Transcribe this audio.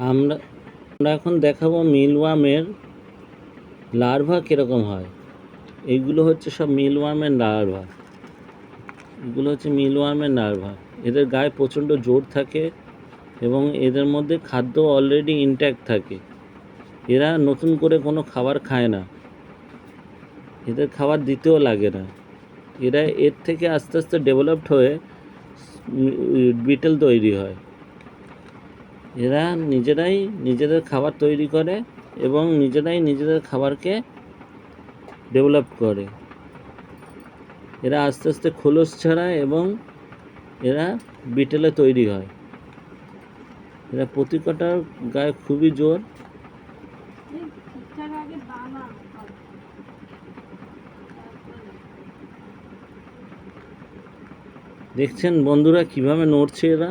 আমরা আমরা এখন দেখাবো মিলওয়ার্মের লার্ভা কীরকম হয়। এইগুলো হচ্ছে সব মিলওয়ার্মের লার্ভা। এগুলো হচ্ছে মিলওয়ার্মের লার্ভা। এদের গায়ে প্রচণ্ড জোর থাকে এবং এদের মধ্যে খাদ্য অলরেডি ইনট্যাক্ট থাকে। এরা নতুন করে কোনো খাবার খায় না, এদের খাবার দিতেও লাগে না। এরা এর থেকে আস্তে আস্তে ডেভেলপড হয়ে বিটেল তৈরি হয়। এরা নিজেরাই নিজেদের খাবার তৈরি করে এবং নিজেরাই নিজেদের খাবারকে ডেভেলপ করে। এরা আস্তে আস্তে খোলস ছাড়ায় এবং এরা বিটেলে তৈরি হয়। এরা প্রতিকটার গায়ে খুবই জোর। দেখছেন বন্ধুরা কিভাবে নড়ছে এরা।